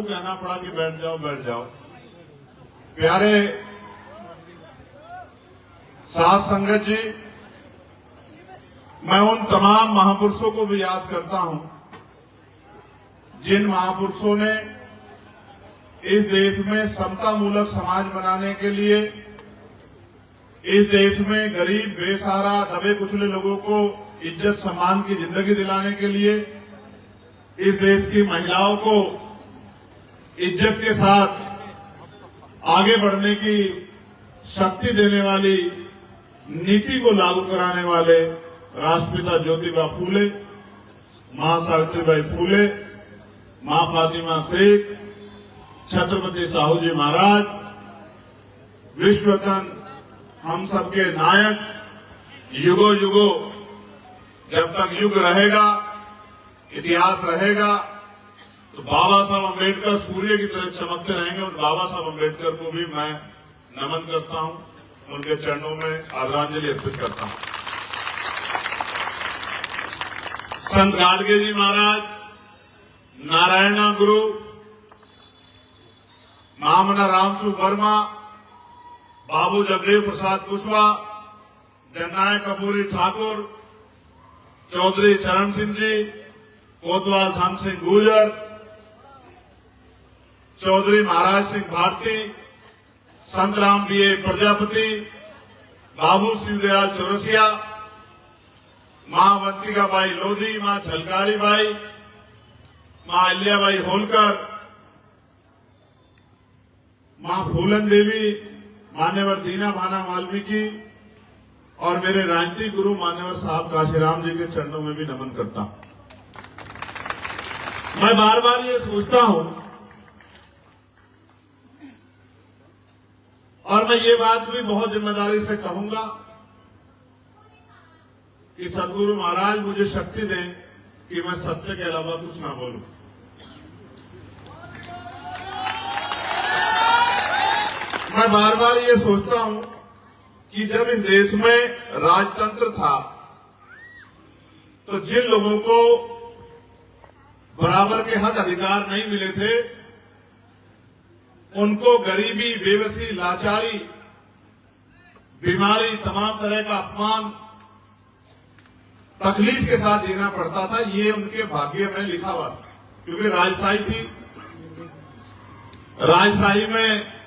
कहना पड़ा कि बैठ जाओ बैठ जाओ। प्यारे साथ संगत जी, मैं उन तमाम महापुरुषों को भी याद करता हूं जिन महापुरुषों ने इस देश में समता मूलक समाज बनाने के लिए, इस देश में गरीब बेसहारा दबे कुचले लोगों को इज्जत सम्मान की जिंदगी दिलाने के लिए, इस देश की महिलाओं को इज्जत के साथ आगे बढ़ने की शक्ति देने वाली नीति को लागू कराने वाले राष्ट्रपिता ज्योतिबा फूले, मां सावित्रीबाई फूले, मां फातिमा शेख, छत्रपति साहू जी महाराज, विश्वकर्म हम सबके नायक, युगों युगों जब तक युग रहेगा, इतिहास रहेगा, तो बाबा साहब अम्बेडकर सूर्य की तरह चमकते रहेंगे। और बाबा साहब अम्बेडकर को भी मैं नमन करता हूं, उनके चरणों में आदरांजलि अर्पित करता हूं। संत गाडगे जी महाराज, नारायणा गुरु, महामना रामसु वर्मा, बाबू जगदेव प्रसाद कुशवाहा, जननायक कपूरी ठाकुर, चौधरी चरण सिंह जी, कोतवाल धन सिंह गुर्जर, चौधरी महाराज सिंह भारती, संत राम बीए प्रजापति, बाबू शिवदयाल चौरसिया, मां अवंतिका बाई लोधी, मां झलकारी बाई, मां अहिल्याबाई होलकर, मां फूलन देवी, मान्यवर दीना भाना वाल्मीकि और मेरे राजनीतिक गुरु मान्यवर साहब काशीराम जी के चरणों में भी नमन करता हूं। मैं बार बार ये सोचता हूं और मैं ये बात भी बहुत जिम्मेदारी से कहूंगा कि सदगुरु महाराज मुझे शक्ति दें कि मैं सत्य के अलावा कुछ ना बोलूं। मैं बार बार ये सोचता हूं कि जब इस देश में राजतंत्र था तो जिन लोगों को बराबर के हक अधिकार नहीं मिले थे, उनको गरीबी, बेबसी, लाचारी, बीमारी, तमाम तरह का अपमान, तकलीफ के साथ जीना पड़ता था। ये उनके भाग्य में लिखा हुआ था, क्योंकि राजशाही थी। राजशाही में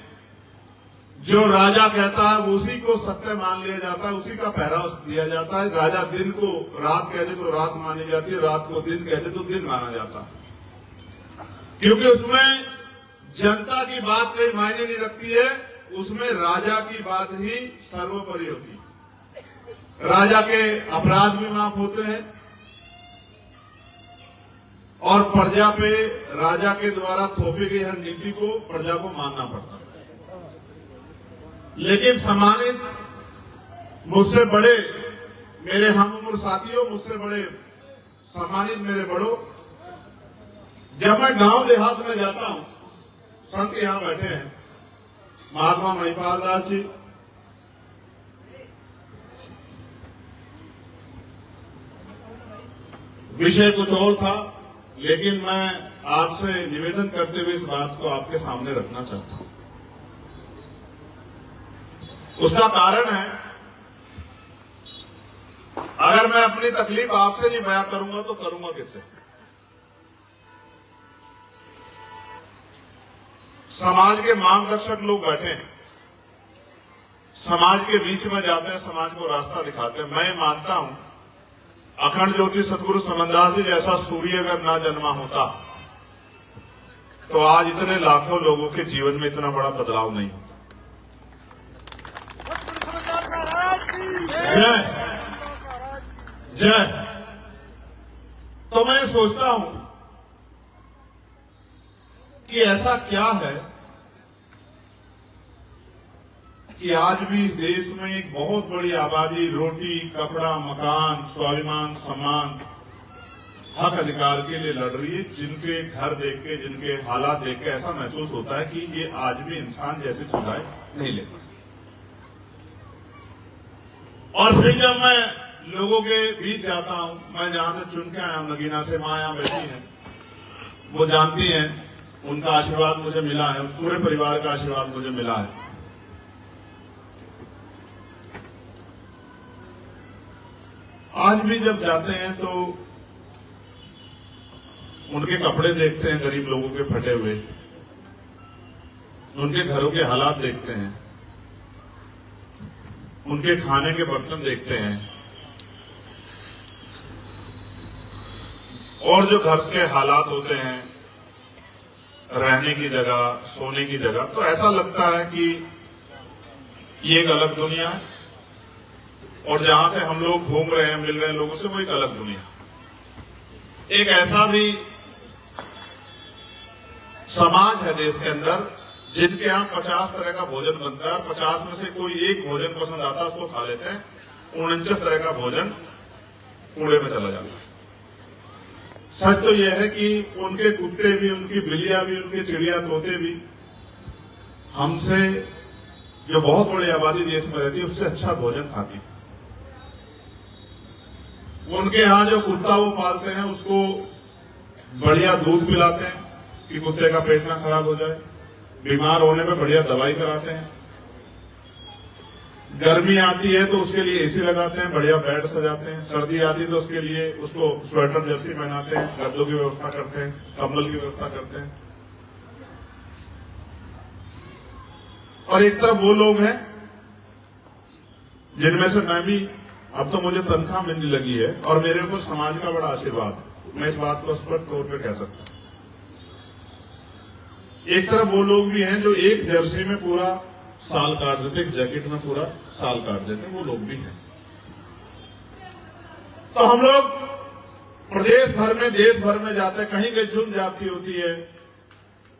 जो राजा कहता है उसी को सत्य मान लिया जाता है, उसी का पहराव दिया जाता है। राजा दिन को रात कह दे तो रात मानी जाती है, रात को दिन कह दे तो दिन माना जाता है, क्योंकि उसमें जनता की बात कोई मायने नहीं रखती है, उसमें राजा की बात ही सर्वोपरि होती है। राजा के अपराध भी माफ होते हैं और प्रजा पे राजा के द्वारा थोपी गई हर नीति को प्रजा को मानना पड़ता है। लेकिन सम्मानित मुझसे बड़े मेरे हम उम्र साथियों, मुझसे बड़े सम्मानित मेरे बड़ों, जब मैं गांव देहात में जाता हूं, संत यहां बैठे हैं, महात्मा महिपाल दास जी, विषय कुछ और था, लेकिन मैं आपसे निवेदन करते हुए इस बात को आपके सामने रखना चाहता हूं। उसका कारण है, अगर मैं अपनी तकलीफ आपसे नहीं बयां करूंगा तो करूंगा किससे? समाज के मार्गदर्शक लोग बैठे हैं, समाज के बीच में जाते हैं, समाज को रास्ता दिखाते हैं। मैं मानता हूं अखंड ज्योति सतगुरु समनदास जी जैसा सूर्य अगर ना जन्मा होता तो आज इतने लाखों लोगों के जीवन में इतना बड़ा बदलाव नहीं होता। जय जय। तो मैं सोचता हूं कि ऐसा क्या है कि आज भी इस देश में एक बहुत बड़ी आबादी रोटी, कपड़ा, मकान, स्वाभिमान, सम्मान, हक अधिकार के लिए लड़ रही है, जिनके घर देख के, जिनके हालात देख के ऐसा महसूस होता है कि ये आज भी इंसान जैसे सुविधाएं नहीं ले। और फिर जब मैं लोगों के बीच जाता हूं, मैं जहां से चुन के आया हूं, नगीना से मां यहां बैठी है, वो जानती हैं उनका आशीर्वाद मुझे मिला है, पूरे परिवार का आशीर्वाद मुझे मिला है। आज भी जब जाते हैं तो उनके कपड़े देखते हैं, गरीब लोगों के फटे हुए, उनके घरों के हालात देखते हैं, उनके खाने के बर्तन देखते हैं, और जो घर के हालात होते हैं, रहने की जगह, सोने की जगह, तो ऐसा लगता है कि ये एक अलग दुनिया है, और जहां से हम लोग घूम रहे हैं, मिल रहे हैं लोगों से, वो एक अलग दुनिया। एक ऐसा भी समाज है देश के अंदर जिनके यहां 50 तरह का भोजन बनता है, और 50 में से कोई एक भोजन पसंद आता है, उसको खा लेते हैं। 49 तरह का भोजन कूड़े में चला जाता है। सच तो यह है कि उनके कुत्ते भी, उनकी बिल्लियां भी, उनके चिड़िया तोते भी हमसे, जो बहुत बड़ी आबादी देश में रहती है, उससे अच्छा भोजन खाती है। उनके यहां जो कुत्ता वो पालते हैं, उसको बढ़िया दूध पिलाते हैं कि कुत्ते का पेट ना खराब हो जाए। बीमार होने पे बढ़िया दवाई कराते हैं। गर्मी आती है तो उसके लिए एसी लगाते हैं, बढ़िया बेड सजाते हैं। सर्दी आती है तो उसके लिए उसको स्वेटर जर्सी पहनाते हैं, गद्दों की व्यवस्था करते हैं, कंबल की व्यवस्था करते हैं। और एक तरफ वो लोग हैं जिनमें से मैं भी, अब तो मुझे तनख्वाह मिलने लगी है और मेरे ऊपर समाज का बड़ा आशीर्वाद है, मैं इस बात को स्पष्ट तौर पे कह सकता हूं। एक तरफ वो लोग भी हैं जो एक जर्सी में पूरा साल काट देते, एक जैकेट में पूरा साल काट देते, वो लोग भी हैं। तो हम लोग प्रदेश भर में, देश भर में जाते हैं, कहीं कहीं जुर्म जाती होती है,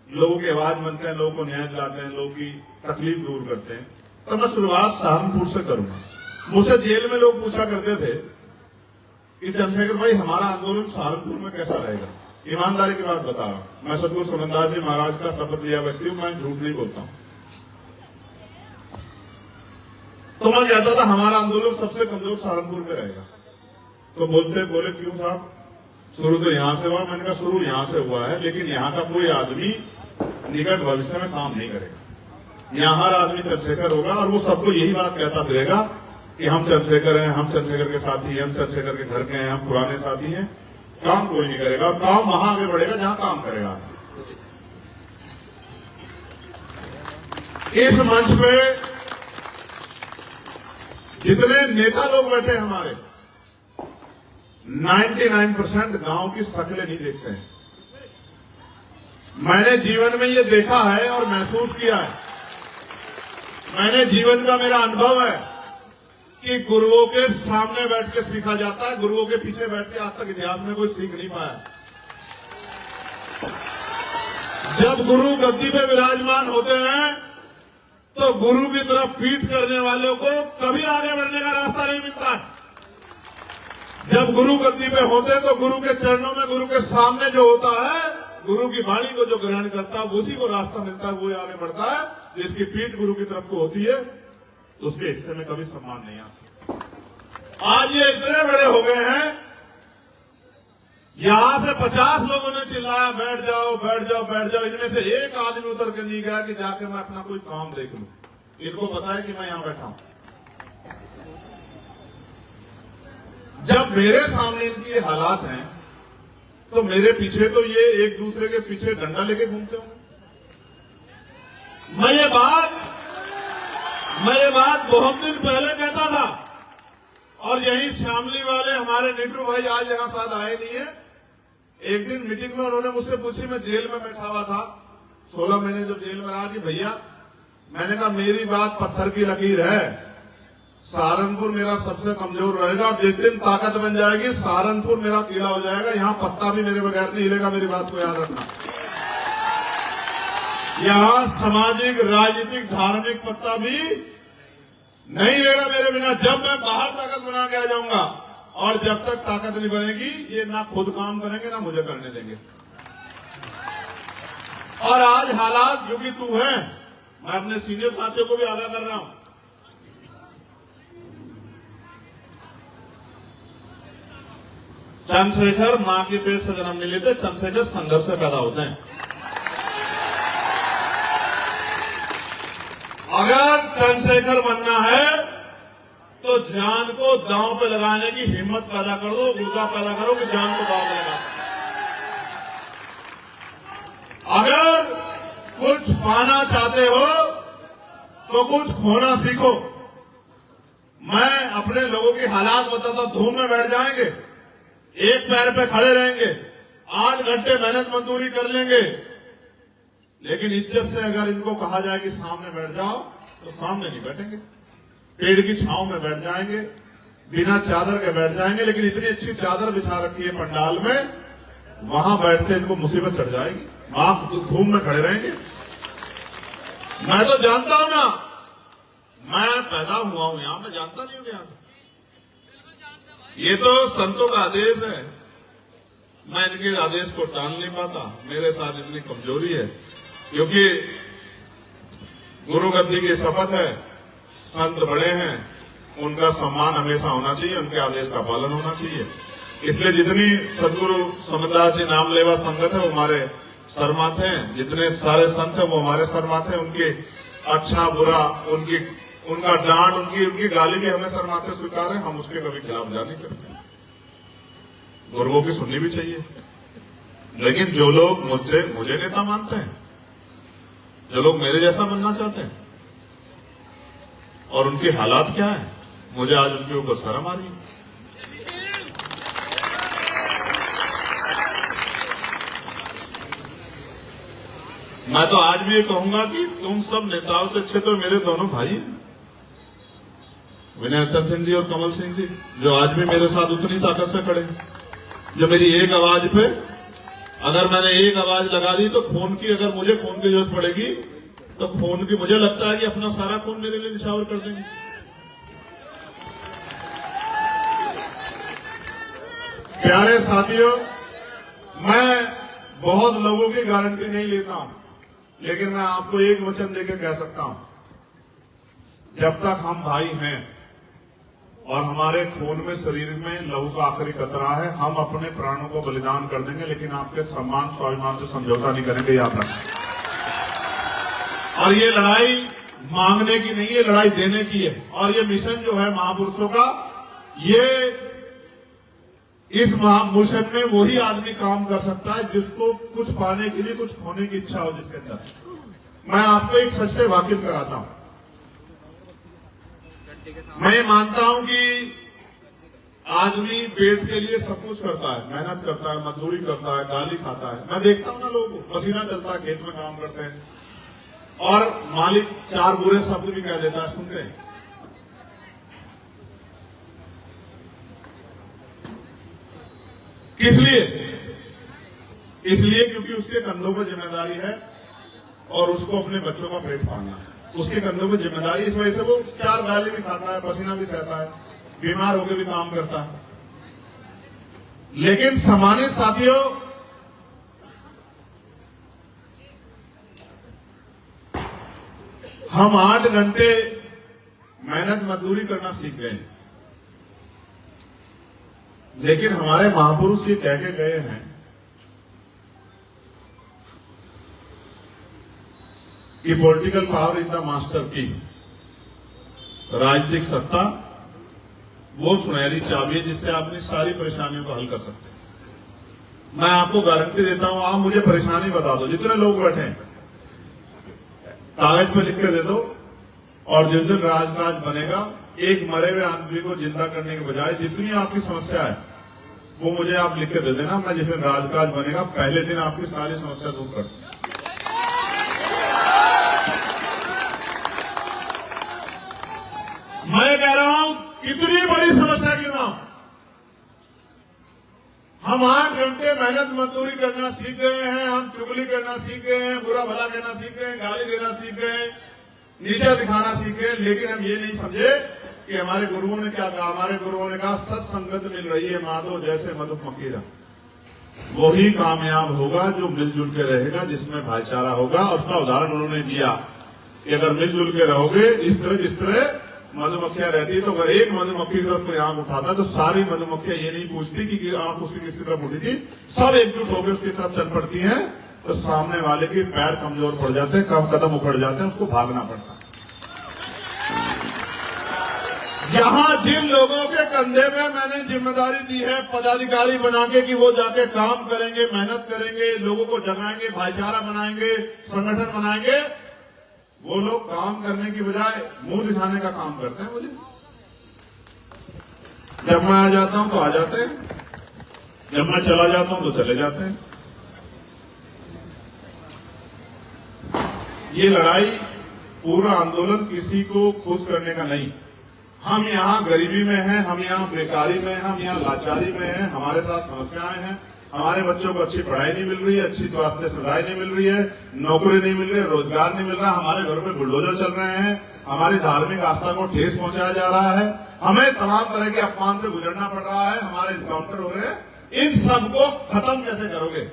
लोगों की आवाज बनते हैं, लोगों को न्याय दिलाते हैं, लोगों की तकलीफ दूर करते हैं। तो मैं शुरुआत सहारनपुर से करूंगा। मुझसे जेल में लोग पूछा करते थे कि चंद्रशेखर भाई, हमारा आंदोलन सहारनपुर में कैसा रहेगा? ईमानदारी की बात बता रहा हूं, मैं सतगुरु सुमनदास जी महाराज का शपथ लिया व्यक्ति हूं, मैं झूठ नहीं बोलता हूं। तो मैं कहता था हमारा आंदोलन सबसे कमजोर सहारनपुर में रहेगा। तो बोले क्यों साहब, शुरू तो यहां से हुआ। मैंने कहा शुरू यहां से हुआ है, लेकिन यहां का कोई आदमी निकट भविष्य में काम नहीं करेगा। यहां हर आदमी चंद्रशेखर होगा और वो सबको यही बात कहता फिरेगा कि हम चंद्रशेखर हैं, हम चंद्रशेखर के साथी हैं, हम चंद्रशेखर के घर के हैं, हम पुराने साथी हैं। काम कोई नहीं करेगा, काम वहां आगे बढ़ेगा जहां काम करेगा। इस मंच पे जितने नेता लोग बैठे हमारे, 99% गांव की शक्लें नहीं देखते हैं। मैंने जीवन में ये देखा है और महसूस किया है। मैंने जीवन का, मेरा अनुभव है कि गुरुओं के सामने बैठ के सीखा जाता है, गुरुओं के पीछे बैठ के आज तक इतिहास में कोई सीख नहीं पाया। जब गुरु गद्दी पे विराजमान होते हैं तो गुरु की तरफ पीठ करने वालों को कभी आगे बढ़ने का रास्ता नहीं मिलता। जब गुरु गद्दी पे होते तो गुरु के चरणों में, गुरु के सामने जो होता है, गुरु की वाणी को जो ग्रहण करता है, उसी को रास्ता मिलता है, वो आगे बढ़ता है। जिसकी पीठ गुरु की तरफ को होती है तो उसके हिस्से में कभी सम्मान नहीं आता। आज ये इतने बड़े हो गए हैं, यहां से 50 लोगों ने चिल्लाया बैठ जाओ बैठ जाओ बैठ जाओ, इनमें से एक आदमी उतर के नहीं गया कि जाके मैं अपना कोई काम देख लूं। इनको पता है कि मैं यहां बैठा हूं। जब मेरे सामने इनकी हालात हैं तो मेरे पीछे तो ये एक दूसरे के पीछे डंडा लेके घूमते होंगे। मैं ये बात बहुत दिन पहले कहता था, और यही शामली वाले हमारे नीटू भाई आज यहां साथ आए नहीं है। एक दिन मीटिंग में उन्होंने मुझसे पूछी, मैं जेल में बैठा हुआ था, 16 महीने जब जेल में रहा, कि भैया, मैंने कहा मेरी बात पत्थर की लकीर है, सहारनपुर मेरा सबसे कमजोर रहेगा और जिस दिन ताकत बन जाएगी सहारनपुर मेरा किला हो जाएगा। यहां पत्ता भी मेरे बगैर नहीं हिलेगा, मेरी बात को याद रखना। यहां सामाजिक, राजनीतिक, धार्मिक पत्ता भी नहीं हिलेगा मेरे बिना। जब मैं बाहर ताकत बना के आ जाऊंगा, और जब तक ताकत नहीं बनेगी, ये ना खुद काम करेंगे ना मुझे करने देंगे। और आज हालात जो कि तू है, मैं अपने सीनियर साथियों को भी आगाह कर रहा हूं, चंद्रशेखर मां के पेट से जन्म नहीं लेते, चंद्रशेखर संघर्ष से पैदा होते हैं। चंद्रशेखर बनना है तो जान को दांव पे लगाने की हिम्मत पैदा कर दो, गुर्दा पैदा करो कि जान को दांव पे लगा। अगर कुछ पाना चाहते हो तो कुछ खोना सीखो। मैं अपने लोगों की हालात बताता, धूम में बैठ जाएंगे, एक पैर पे खड़े रहेंगे, 8 घंटे मेहनत मजदूरी कर लेंगे, लेकिन इज्जत से अगर इनको कहा जाए कि सामने बैठ जाओ तो सामने नहीं बैठेंगे। पेड़ की छांव में बैठ जाएंगे, बिना चादर के बैठ जाएंगे, लेकिन इतनी अच्छी चादर बिछा रखी है पंडाल में, वहां बैठते इनको मुसीबत चढ़ जाएगी, आप धूम में खड़े रहेंगे। मैं तो जानता हूं ना, मैं पैदा हुआ हूं यहां, मैं जानता नहीं हूं यहां। ये तो संतों का आदेश है, मैं इनके आदेश को टाल नहीं पाता, मेरे साथ इतनी कमजोरी है, क्योंकि गुरु गद्दी की शपथ है, संत बड़े हैं, उनका सम्मान हमेशा होना चाहिए, उनके आदेश का पालन होना चाहिए। इसलिए जितनी सदगुरु समदास जी नाम लेवा संगत है वो हमारे सरमाथे हैं, जितने सारे संत हैं वो हमारे सरमाथे हैं। उनके अच्छा बुरा, उनका डांट, उनकी गाली भी हमें सरमाथे स्वीकार है, हम उसके कभी खिलाफ जा नहीं सकते। गुरुओं की सुननी भी चाहिए, लेकिन जो लोग मुझे नेता मानते हैं, जो लोग मेरे जैसा बनना चाहते हैं, और उनके हालात क्या है, मुझे आज उनके ऊपर शर्म आ रही है। मैं तो आज भी ये कहूंगा कि तुम सब नेताओं से अच्छे तो मेरे दोनों भाई हैं, विनय सिंह जी और कमल सिंह जी, जो आज भी मेरे साथ उतनी ताकत से खड़े, जो मेरी एक आवाज पे, अगर मैंने एक आवाज लगा दी तो खून की, अगर मुझे खून की जरूरत पड़ेगी तो खून की, मुझे लगता है कि अपना सारा खून मेरे लिए निछावर कर देंगे। प्यारे साथियों, मैं बहुत लोगों की गारंटी नहीं लेता हूं, लेकिन मैं आपको एक वचन देकर कह सकता हूं, जब तक हम भाई हैं और हमारे खून में, शरीर में लहू का आखिरी कतरा है, हम अपने प्राणों को बलिदान कर देंगे, लेकिन आपके सम्मान स्वाभिमान से समझौता नहीं करेंगे, याद रखें। और ये लड़ाई मांगने की नहीं है, लड़ाई देने की है। और ये मिशन जो है महापुरुषों का, ये इस मिशन में वही आदमी काम कर सकता है जिसको कुछ पाने के लिए कुछ खोने की इच्छा हो, जिसके अंदर। मैं आपको एक सच से वाकिफ कराता हूं। मैं मानता हूं कि आदमी पेट के लिए सब कुछ करता है, मेहनत करता है, मजदूरी करता है, गाली खाता है। मैं देखता हूं ना, लोगों को पसीना चलता है, खेत में काम करते हैं, और मालिक 4 बुरे शब्द भी कह देता है, सुनते हैं। किस लिए? इसलिए क्योंकि उसके कंधों पर जिम्मेदारी है और उसको अपने बच्चों का पेट पालना है, उसके कंधों पर जिम्मेदारी। इस वजह से वो 4 गाली भी खाता है, पसीना भी सहता है, बीमार होकर भी काम करता है। लेकिन सम्मानित साथियों, हम 8 घंटे मेहनत मजदूरी करना सीख गए, लेकिन हमारे महापुरुष ये कह के गए हैं कि political power is the master की, राजनीतिक सत्ता वो सुनहरी चाबी है जिससे आप अपनी सारी परेशानियों को हल कर सकते हैं। मैं आपको गारंटी देता हूं, आप मुझे परेशानी बता दो, जितने लोग बैठे हैं कागज पे लिख के दे दो, और जिस दिन राजकाज बनेगा, एक मरे हुए आदमी को जिंदा करने के बजाय जितनी आपकी समस्या है वो मुझे आप लिख के दे देना। मैं जिस दिन राजकाज बनेगा पहले दिन आपकी सारी समस्या दूर कर। मैं कह रहा हूं, इतनी बड़ी समस्या क्यों ना हो, हम 8 घंटे मेहनत मजदूरी करना सीख गए हैं, हम चुगली करना सीख गए हैं, बुरा भला कहना सीख गए हैं, गाली देना सीख गए हैं, नीचा दिखाना सीख गए, लेकिन हम ये नहीं समझे कि हमारे गुरुओं ने क्या कहा। हमारे गुरुओं ने कहा, सत्संगत मिल रही है माधो जैसे मधुमक्खीरा, वही कामयाब होगा जो मिलजुल के रहेगा, जिसमें भाईचारा होगा। और उसका उदाहरण उन्होंने दिया कि अगर मिलजुल के रहोगे, इस तरह जिस तरह मधुमक्खियां रहती है, तो अगर एक मधुमक्खी की तरफ कोई आंख उठाता तो सारी मधुमक्खियां ये नहीं पूछती कि आंख उसकी किसकी तरफ उठी थी, सब एकजुट होकर उसकी तरफ चल पड़ती हैं, तो सामने वाले के पैर कमजोर पड़ जाते हैं, कदम उखड़ जाते हैं, उसको भागना पड़ता है। यहां जिन लोगों के कंधे में मैंने जिम्मेदारी दी है पदाधिकारी बना के कि वो जाके काम करेंगे, मेहनत करेंगे, लोगों को जगाएंगे, भाईचारा बनाएंगे, संगठन बनाएंगे, वो लोग काम करने की बजाय मुंह दिखाने का काम करते हैं। मुझे जब मैं आ जाता हूं तो आ जाते हैं, जब मैं चला जाता हूं तो चले जाते हैं। ये लड़ाई, पूरा आंदोलन किसी को खुश करने का नहीं। हम यहाँ गरीबी में हैं, हम यहाँ बेकारी में हैं, हम यहाँ लाचारी में हैं, हमारे साथ समस्याएं हैं, हमारे बच्चों को अच्छी पढ़ाई नहीं मिल रही है, अच्छी स्वास्थ्य सुविधाएं नहीं मिल रही है, नौकरी नहीं मिल रही है, रोजगार नहीं मिल रहा, हमारे घरों में बुलडोजर चल रहे हैं, हमारी धार्मिक आस्था को ठेस पहुंचाया जा रहा है, हमें तमाम तरह के अपमान से गुजरना पड़ रहा है, हमारे इनकाउंटर हो रहे हैं। इन सबको खत्म कैसे करोगे?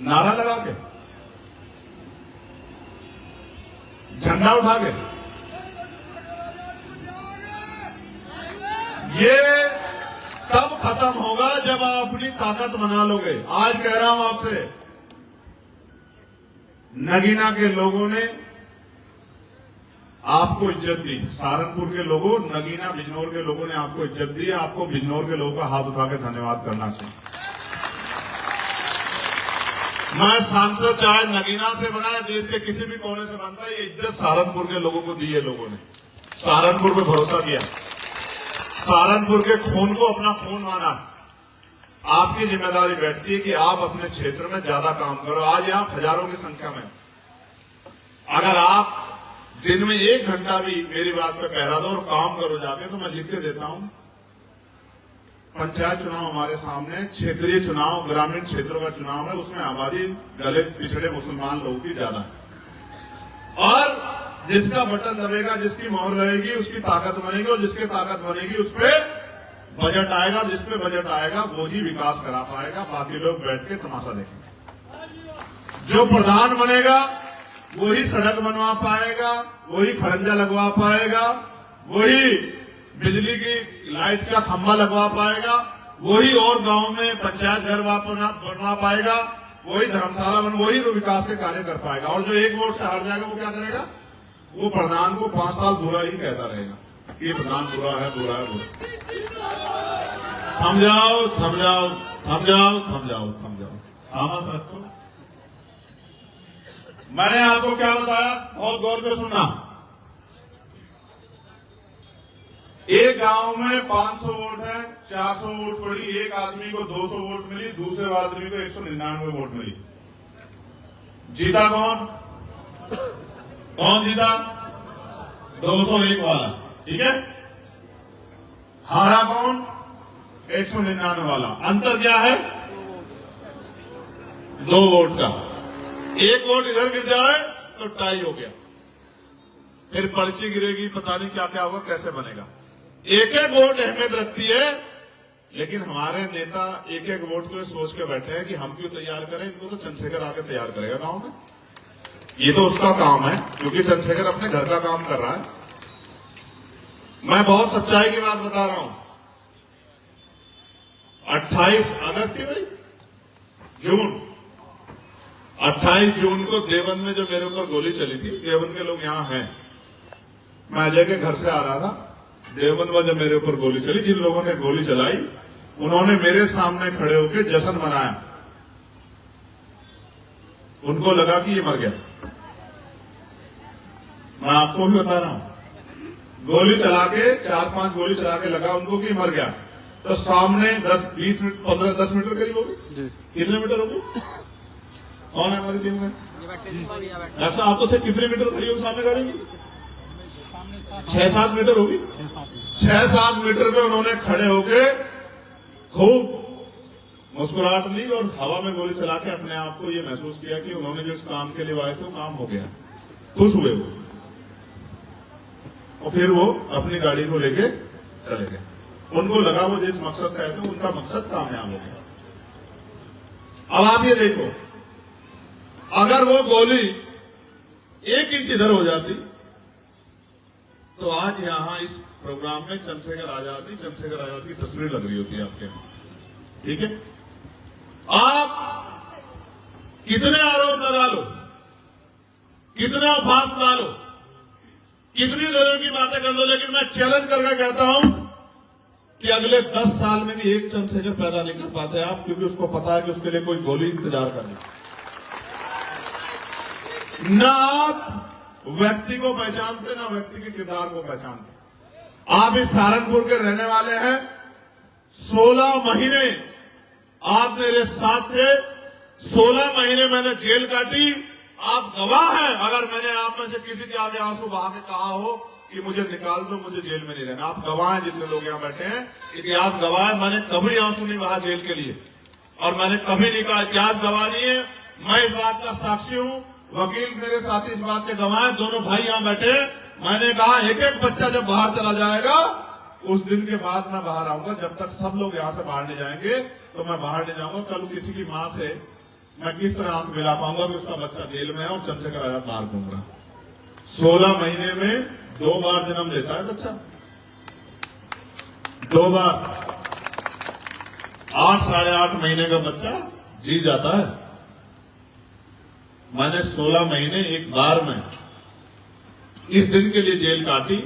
नारा लगा के, झंडा उठा के? ये तब खत्म होगा जब आप अपनी ताकत बना लोगे। आज कह रहा हूं आपसे, नगीना के लोगों ने आपको इज्जत दी, सहारनपुर के लोगों, नगीना बिजनौर के लोगों ने आपको इज्जत दी। आपको बिजनौर के लोगों का हाथ उठा के धन्यवाद करना चाहिए। मैं सांसद चाहे नगीना से बना है, देश के किसी भी कोने से बनता है, ये इज्जत सहारनपुर के लोगों को दी है। लोगों ने सहारनपुर पे भरोसा किया, सहारनपुर के खून को अपना खून माना। आपकी जिम्मेदारी बैठती है कि आप अपने क्षेत्र में ज्यादा काम करो। आज यहां हजारों की संख्या में, अगर आप दिन में 1 घंटा भी मेरी बात पे पहरा दो और काम करो जाके, तो मैं लिख के देता हूं। पंचायत चुनाव हमारे सामने, क्षेत्रीय चुनाव, ग्रामीण क्षेत्रों का चुनाव है, उसमें आबादी दलित, पिछड़े, मुसलमान लोगों की ज्यादा है। और जिसका बटन दबेगा, जिसकी मोहर लगेगी, उसकी ताकत बनेगी, और जिसकी ताकत बनेगी उस पर बजट आएगा, और जिस पे बजट आएगा वो ही विकास करा पाएगा। बाकी लोग बैठ के तमाशा देखेंगे। जो प्रधान बनेगा वही सड़क बनवा पाएगा, वही खड़ंजा लगवा पाएगा, वही बिजली की लाइट का खंभा लगवा पाएगा, वही और गांव में पंचायत घर बनवा पाएगा, वही धर्मशाला वही विकास के कार्य कर पाएगा। और जो 1 वोट से हार जाएगा वो क्या करेगा? वो प्रधान को 5 साल बुरा ही कहता रहेगा कि प्रधान बुरा है, बुरा है, बुरा। थम जाओ, थम जाओ, थम जाओ, थम जाओ, थम जाओ, आमत रखो। मैंने आपको क्या बताया, बहुत गौर से सुनना। एक गांव में 500 वोट है, 400 वोट पड़ी, एक आदमी को 200 वोट मिली, दूसरे आदमी को 199 वोट मिली। जीता कौन? कौन जीता? 201 वाला, ठीक है। हारा कौन? 199 वाला। अंतर क्या है? 2 वोट का। 1 वोट इधर गिर जाए तो टाई हो गया, फिर पर्ची गिरेगी, पता नहीं क्या क्या होगा, कैसे बनेगा। 1-1 वोट अहमियत रखती है, लेकिन हमारे नेता 1-1 वोट को सोच के बैठे हैं कि हम क्यों तैयार करें, इनको तो चंद्रशेखर आके तैयार करेगा गांव में। ये तो उसका काम है, क्योंकि चंद्रशेखर अपने घर का काम कर रहा है। मैं बहुत सच्चाई की बात बता रहा हूं। 28 अगस्त थी भाई, जून, 28 जून को देवबंद में जो मेरे ऊपर गोली चली थी, देवबंद के लोग यहां हैं, मैं अजय के घर से आ रहा था। देवबंद में जब मेरे ऊपर गोली चली, जिन लोगों ने गोली चलाई उन्होंने मेरे सामने खड़े होकर जश्न मनाया। उनको लगा कि ये मर गया। मैं आपको भी बता रहा हूं, गोली चला के 4-5 गोली चला के लगा उनको कि मर गया। तो सामने 10-20 मिनट 15-10 मीटर करीब होगी, कितने मीटर होगी? कौन है हमारी टीम में? डॉक्टर आप तो थे, कितने मीटर खड़ी होगी सामने गाड़ी की? 6-7 मीटर होगी। 6-7 मीटर पे उन्होंने खड़े होके खूब मुस्कुराहट ली और हवा में गोली चला के अपने आप को ये महसूस किया कि उन्होंने जिस काम के लिए आए थे वो काम हो गया। खुश हुए वो, और फिर वो अपनी गाड़ी को लेके चले गए। उनको लगा वो जिस मकसद से आए थे उनका मकसद कामयाब हो गया। अब आप ये देखो, अगर वो गोली 1 इंच इधर हो जाती तो आज यहां इस प्रोग्राम में चंद्रशेखर आजाद की तस्वीर लग रही होती है आपके, ठीक है। आप कितने आरोप लगा लो, कितना फांस ला लो, कितनी देर की बातें कर लो, लेकिन मैं चैलेंज करके कहता हूं कि अगले 10 साल में भी एक चंद्रशेखर पैदा नहीं कर पाते आप, क्योंकि उसको पता है कि उसके लिए कोई गोली इंतजार कर रही। ना आप व्यक्ति को पहचानते, ना व्यक्ति के किरदार को पहचानते। आप इस सहारनपुर के रहने वाले हैं, 16 महीने आप मेरे साथ थे, 16 महीने मैंने जेल काटी। आप गवाह हैं, अगर मैंने आप में से किसी के आगे आंसू बहा के कहा हो कि मुझे निकाल दो, मुझे जेल में नहीं रहना, आप गवाह हैं। जितने लोग यहाँ बैठे हैं, इतिहास गवाह है। मैंने कभी आंसू नहीं बहा जेल के लिए, और मैंने कभी नहीं कहा, इतिहास गवाह नहीं है, मैं इस बात का साक्षी हूं। वकील मेरे साथी इस बात के गवाह हैं, दोनों भाई यहाँ बैठे। मैंने कहा एक एक बच्चा जब बाहर चला जाएगा, उस दिन के बाद मैं बाहर आऊंगा। जब तक सब लोग यहाँ से बाहर नहीं जाएंगे तो मैं बाहर नहीं जाऊंगा। कल किसी की मां से मैं किस तरह आंख मिला पाऊंगा कि उसका बच्चा जेल में है और चंद्रशेखर आजाद बाहर घूम रहा। 16 महीने में 2 बार जन्म लेता है बच्चा, 2 बार। 8 साढ़े 8 महीने का बच्चा जी जाता है। मैंने 16 महीने एक बार में इस दिन के लिए जेल काटी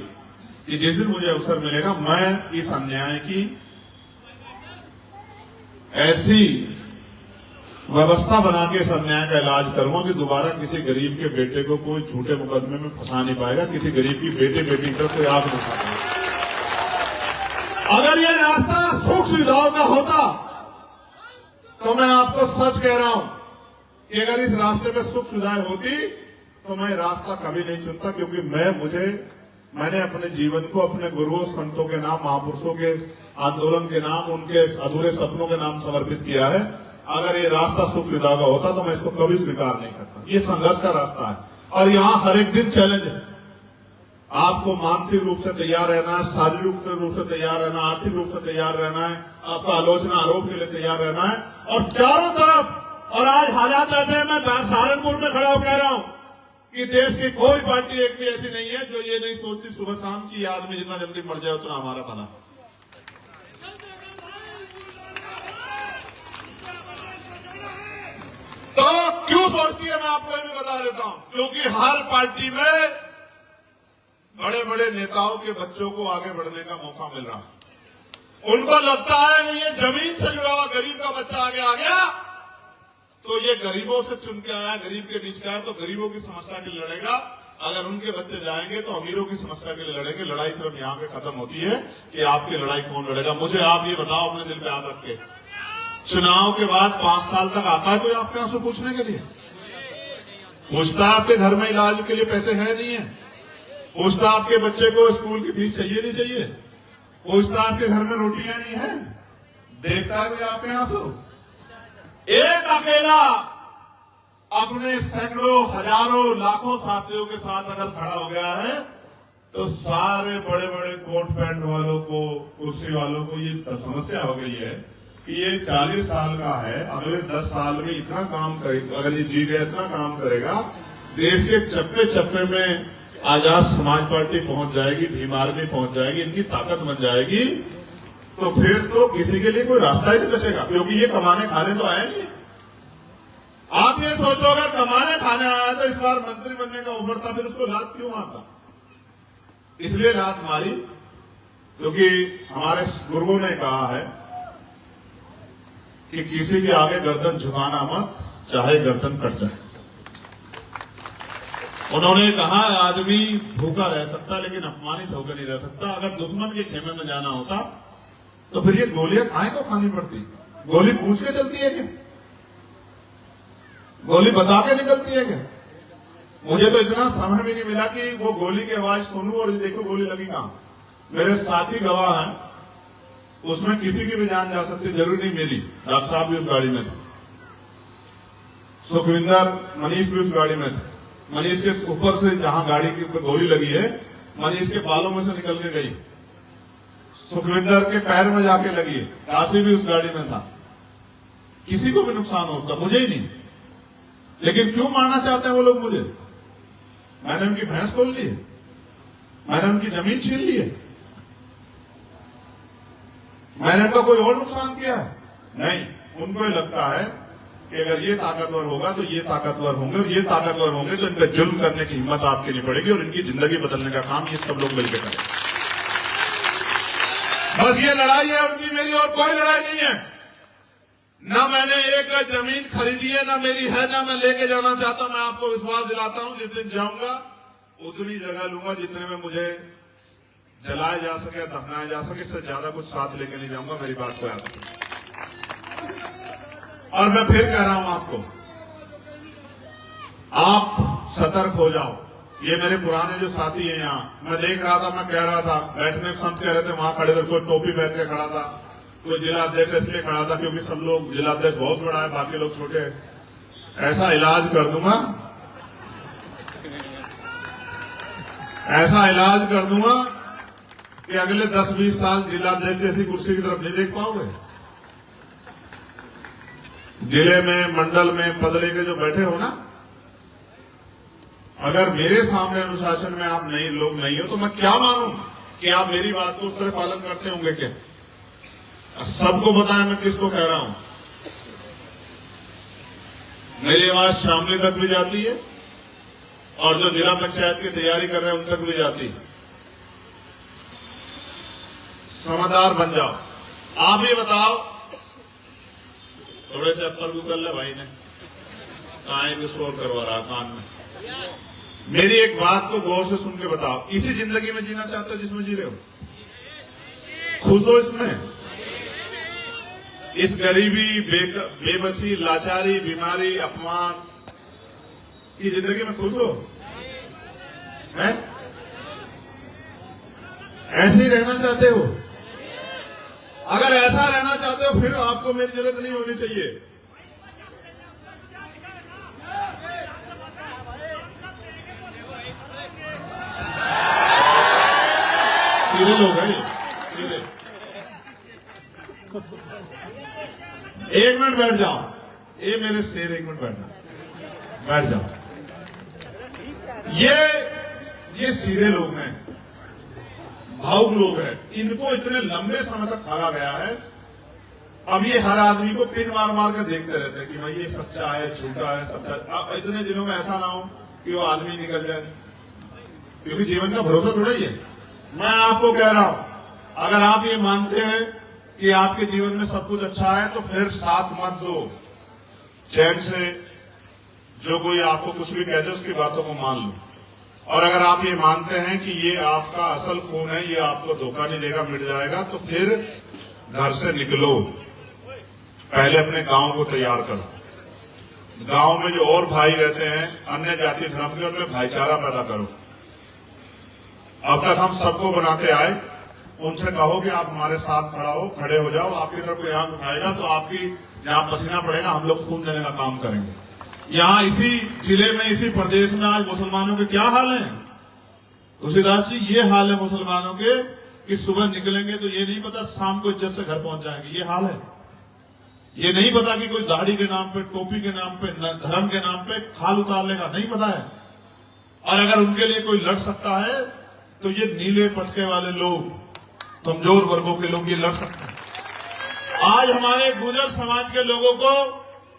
कि जिस दिन मुझे अवसर मिलेगा मैं इस अन्याय की ऐसी व्यवस्था बना के इस अन्याय का इलाज करूंगा कि दोबारा किसी गरीब के बेटे को कोई झूठे मुकदमे में फंसा नहीं पाएगा, किसी गरीब की बेटे बेटी पर कोई आग नहीं उठा पाएगा। अगर ये रास्ता सुख सुविधाओं का होता तो मैं आपको सच कह रहा हूं कि अगर इस रास्ते में सुख सुविधाएं होती तो मैं रास्ता कभी नहीं चुनता, क्योंकि मैंने अपने जीवन को अपने गुरुओं संतों के नाम, महापुरुषों के आंदोलन के नाम, उनके अधूरे सपनों के नाम समर्पित किया है। अगर ये रास्ता सुख सुविधा का होता तो मैं इसको कभी स्वीकार नहीं करता। ये संघर्ष का रास्ता है और यहाँ हर एक दिन चैलेंज है। आपको मानसिक रूप से तैयार रहना है, शारीरिक रूप से तैयार रहना, आर्थिक रूप से तैयार रहना है, आपका आलोचना आरोप के लिए तैयार रहना है। और चारों तरफ, और आज हालात ऐसे हैं, मैं सहारनपुर में खड़ा होकर कह रहा हूं कि देश की कोई पार्टी एक भी ऐसी नहीं है जो ये नहीं सोचती सुबह शाम की आदमी जितना जल्दी मर जाए उतना हमारा भला। तो क्यों सोचती है, मैं आपको ये भी बता देता हूं, क्योंकि हर पार्टी में बड़े बड़े नेताओं के बच्चों को आगे बढ़ने का मौका मिल रहा है। उनको लगता है कि ये जमीन से जुड़ा हुआ गरीब का बच्चा आगे आ गया तो ये गरीबों से चुन के आया, गरीब के बीच का है, तो गरीबों की समस्या के लिए लड़ेगा। अगर उनके बच्चे जाएंगे तो अमीरों की समस्या के लिए लड़ेंगे। लड़ाई सिर्फ यहाँ पे खत्म होती है कि आपकी लड़ाई कौन लड़ेगा। मुझे आप ये बताओ अपने दिल पे याद रख के, चुनाव के बाद 5 साल तक आता है कोई आपके यहाँ से पूछने के लिए? पूछता है आपके घर में इलाज के लिए पैसे हैं नहीं है? पूछता आपके बच्चे को स्कूल की फीस चाहिए नहीं चाहिए? पूछता आपके घर में रोटियां नहीं है? देखता है कोई आपके यहाँ से? एक अकेला अपने सैकड़ों, हजारों, लाखों साथियों के साथ अगर खड़ा हो गया है तो सारे बड़े बड़े कोट पैंट वालों को, कुर्सी वालों को ये समस्या हो गई है कि ये 40 साल का है, अगले 10 साल में इतना काम करेगा, अगर ये जी गया इतना काम करेगा, देश के चप्पे चप्पे में आजाद समाज पार्टी पहुंच जाएगी, भीम आर्मी पहुंच जाएगी, इनकी ताकत बन जाएगी, तो फिर तो किसी के लिए कोई रास्ता ही नहीं बचेगा, क्योंकि ये कमाने खाने तो आया नहीं। आप ये सोचो अगर कमाने खाने आया तो इस बार मंत्री बनने का उभरता, फिर उसको लात क्यों मारता? इसलिए लात मारी क्योंकि हमारे गुरुओं ने कहा है कि किसी के आगे गर्दन झुकाना मत, चाहे गर्दन कट जाए। उन्होंने कहा आदमी भूखा रह सकता लेकिन अपमानित होकर नहीं रह सकता। अगर दुश्मन के खेमे में जाना होता तो फिर ये गोलियां खाए को खानी पड़ती? गोली पूछ के चलती है क्या? गोली बता के निकलती है क्या? मुझे तो इतना समय भी नहीं मिला कि वो गोली की आवाज सुनूं और देखो गोली लगी कहां। मेरे साथी गवाह हैं, उसमें किसी की भी जान जा सकती, जरूरी नहीं मेरी। डॉक्टर साहब भी उस गाड़ी में थे, सुखविंदर, मनीष भी उस गाड़ी में थे। मनीष के ऊपर से जहां गाड़ी की गोली लगी है, मनीष के बालों में से निकल के गई, सुखविंदर के पैर में जाके लगी है। काशी भी उस गाड़ी में था। किसी को भी नुकसान होता, मुझे ही नहीं। लेकिन क्यों मारना चाहते हैं वो लोग मुझे? मैंने उनकी भैंस खोल ली है, मैंने उनकी जमीन छीन ली है, मैंने उनका कोई और नुकसान किया है? नहीं। उनको लगता है कि अगर ये ताकतवर होगा तो ये ताकतवर होंगे, और ये ताकतवर होंगे तो इनका जुल्म करने की हिम्मत आपकी नहीं पड़ेगी, और इनकी जिंदगी बदलने का काम ये सब लोग मिलकर करें। बस ये लड़ाई है उनकी, मेरी और कोई लड़ाई नहीं है। ना मैंने एक जमीन खरीदी है, ना मेरी है, ना मैं लेके जाना चाहता। मैं आपको विश्वास दिलाता हूं, जिस दिन जाऊंगा उतनी जगह लूंगा जितने में मुझे जलाया जा सके, दफनाया जा सके। इससे ज्यादा कुछ साथ लेके नहीं जाऊंगा, मेरी बात को याद रखें। और मैं फिर कह रहा हूं आपको, आप सतर्क हो जाओ। ये मेरे पुराने जो साथी हैं यहाँ, मैं देख रहा था, मैं कह रहा था, बैठने संत कह रहे थे, वहां खड़े थे, कोई टोपी पहन के खड़ा था, कोई जिला अध्यक्ष इसलिए खड़ा था क्योंकि सब लोग, जिला अध्यक्ष बहुत बड़ा है, बाकी लोग छोटे हैं। ऐसा इलाज कर दूंगा, ऐसा इलाज कर दूंगा कि अगले 10-20 साल जिला अध्यक्ष जैसी कुर्सी की तरफ नहीं देख पाओगे। जिले में, मंडल में पद लेके जो बैठे हो ना, अगर मेरे सामने अनुशासन में आप नहीं, लोग नहीं हो, तो मैं क्या मानूं कि आप मेरी बात को उस तरह पालन करते होंगे। क्या सबको पता है मैं किसको कह रहा हूं। मेरी आवाज शामली तक भी जाती है, और जो जिला पंचायत की तैयारी कर रहे हैं उन तक भी जाती है। समझदार बन जाओ। आप ही बताओ, थोड़े से अपर को कर ले भाई ने, कहां को शोर करवा रहा कान में। मेरी एक बात को गौर से सुन के बताओ, इसी जिंदगी में जीना चाहते हो जिसमें जी रहे हो? खुश हो इसमें? इस गरीबी, बेबसी, लाचारी, बीमारी, अपमान की जिंदगी में खुश हो? हैं? ऐसे ही रहना चाहते हो? अगर ऐसा रहना चाहते हो फिर आपको मेरी जरूरत नहीं होनी चाहिए। सीधे लोग हैं, सीधे। एक मिनट बैठ जाओ, ये मेरे शेर, एक मिनट बैठ जाओ। ये सीधे लोग हैं, भावुक लोग हैं। इनको इतने लंबे समय तक ठगा गया है। अब ये हर आदमी को पिन मार मार कर देखते रहते हैं कि भाई ये सच्चा है, झूठा है, सच्चा। अब इतने दिनों में ऐसा ना हो कि वो आदमी निकल जाए, क्योंकि जीवन का भरोसा थोड़ा ही है। मैं आपको कह रहा हूं, अगर आप ये मानते हैं कि आपके जीवन में सब कुछ अच्छा है, तो फिर साथ मत दो। चैन से जो कोई आपको कुछ भी कहते उसकी बातों को मान लो। और अगर आप ये मानते हैं कि ये आपका असल खून है, ये आपको धोखा नहीं देगा, मिट जाएगा, तो फिर घर से निकलो। पहले अपने गांव को तैयार करो। गांव में जो और भाई रहते हैं अन्य जाति धर्म के, उनमें भाईचारा पैदा करो। अब तक हम सबको बनाते आए, उनसे कहो कि आप हमारे साथ खड़े हो जाओ। आपकी तरफ कोई आंख उठाएगा तो आपकी जहां पसीना पड़ेगा हम लोग खून देने का काम करेंगे। यहाँ इसी जिले में, इसी प्रदेश में आज मुसलमानों के क्या हाल है तुलसीदास जी? ये हाल है मुसलमानों के कि सुबह निकलेंगे तो ये नहीं पता शाम को इज्जत से घर पहुंच जाएंगे। ये हाल है। ये नहीं पता कि कोई दाढ़ी के नाम पे, टोपी के नाम पे, धर्म के नाम पे खाल उतार लेगा, नहीं पता है। और अगर उनके लिए कोई लड़ सकता है तो ये नीले पटके वाले लोग, कमजोर वर्गों के लोग ये लड़ सकते हैं। आज हमारे गुर्जर समाज के लोगों को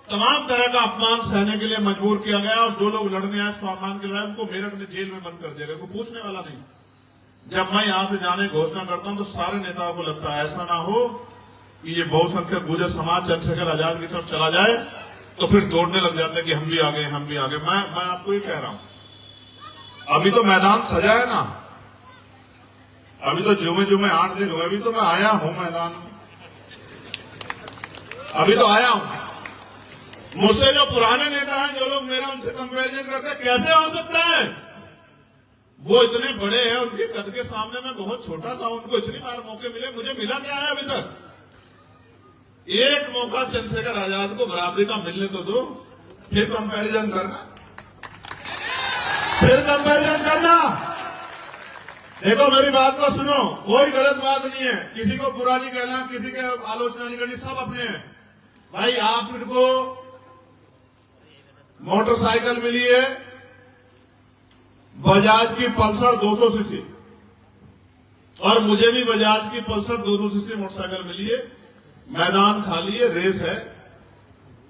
तमाम तरह का अपमान सहने के लिए मजबूर किया गया, और जो लोग लड़ने आए स्वाभिमान के लिए उनको मेरठ में जेल में बंद कर दिया गया। कोई पूछने वाला नहीं। जब मैं यहां से जाने की घोषणा करता हूं तो सारे नेताओं को लगता है ऐसा ना हो कि ये बहुसंख्यक गुर्जर समाज चंद्रशेखर आजाद की तरफ चला जाए, तो फिर दौड़ने लग जाते हैं कि हम भी आगे, हम भी आगे। मैं आपको ये कह रहा हूं, अभी तो मैदान सजा है ना, अभी तो जुमे 8 दिन हुए, अभी तो मैं आया हूं मैदान में, अभी तो आया हूं। मुझसे जो पुराने नेता हैं, जो लोग मेरा उनसे कंपैरिजन करते हैं, कैसे हो सकता है? वो इतने बड़े हैं, उनके कद के सामने मैं बहुत छोटा सा हूं। उनको इतनी बार मौके मिले, मुझे मिला क्या है अभी तक? एक मौका चंद्रशेखर आजाद को बराबरी का मिलने तो दो, फिर कंपैरिजन करना, फिर कंपैरिजन करना। देखो मेरी बात को सुनो, कोई गलत बात नहीं है, किसी को बुरा नहीं कहना, किसी की आलोचना नहीं करनी, सब अपने हैं। भाई आपको मोटरसाइकिल मिली है बजाज की पल्सर 200 सीसी, और मुझे भी बजाज की पल्सर 200 सीसी मोटरसाइकिल मिली है। मैदान खाली है, रेस है,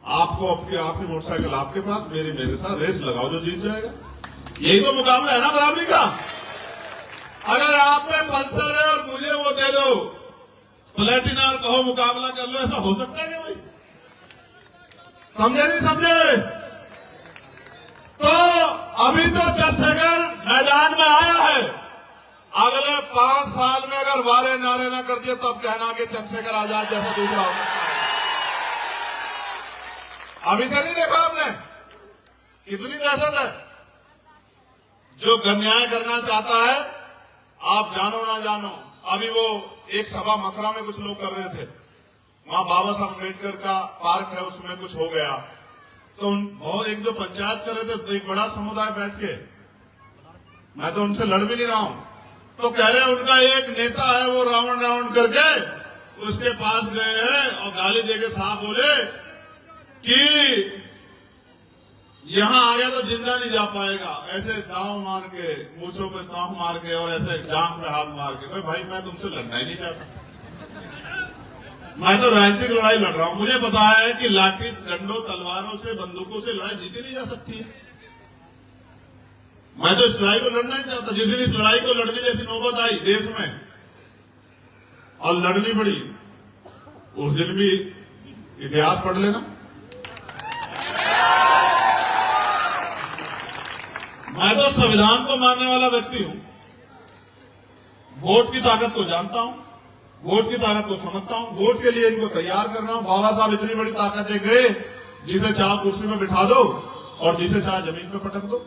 आपकी मोटरसाइकिल आपके पास, मेरे साथ रेस लगाओ, जो जीत जाएगा। यही तो मुकाबला है ना बराबरी का। अगर आप में पल्सर है और मुझे वो दे दो प्लेटिना और कहो मुकाबला कर लो, ऐसा हो सकता है क्या भाई? समझे नहीं समझे? तो अभी तो चंद्रशेखर मैदान में आया है, अगले 5 साल में अगर वारे नारे ना कर दिए तब कहना कि चंद्रशेखर आजाद जैसा दूसरा हो सकता है। अभी से नहीं देखा आपने कितनी दहशत है? जो अन्याय करना चाहता है, आप जानो ना जानो, अभी वो एक सभा मथुरा में कुछ लोग कर रहे थे, वहां बाबा साहब अम्बेडकर का पार्क है, उसमें कुछ हो गया तो और एक जो पंचायत कर रहे थे, तो एक बड़ा समुदाय बैठ के, मैं तो उनसे लड़ भी नहीं रहा हूं, तो कह रहे हैं उनका एक नेता है वो राउंड राउंड करके उसके पास गए हैं और गाली देके साहब बोले कि यहां आ गया तो जिंदा नहीं जा पाएगा, ऐसे दांव मार के, मूछों पे दांव मार के और ऐसे जांघ पे हाथ मार के। भाई मैं तुमसे लड़ना ही नहीं चाहता, मैं तो राजनीतिक लड़ाई लड़ रहा हूं। मुझे पता है कि लाठी डंडों तलवारों से बंदूकों से लड़ाई जीती नहीं जा सकती है। मैं तो इस लड़ाई को लड़ना ही चाहता। जिस दिन इस लड़ाई को लड़ने जैसी नौबत आई देश में और लड़नी पड़ी, उस दिन भी इतिहास पढ़ लेना। मैं तो संविधान को मानने वाला व्यक्ति हूं, वोट की ताकत को जानता हूं, वोट की ताकत को समझता हूं, वोट के लिए इनको तैयार कर रहा हूं। बाबा साहब इतनी बड़ी ताकत दे गए, जिसे चाहे कुर्सी में बिठा दो और जिसे चाहे जमीन पे पटक दो।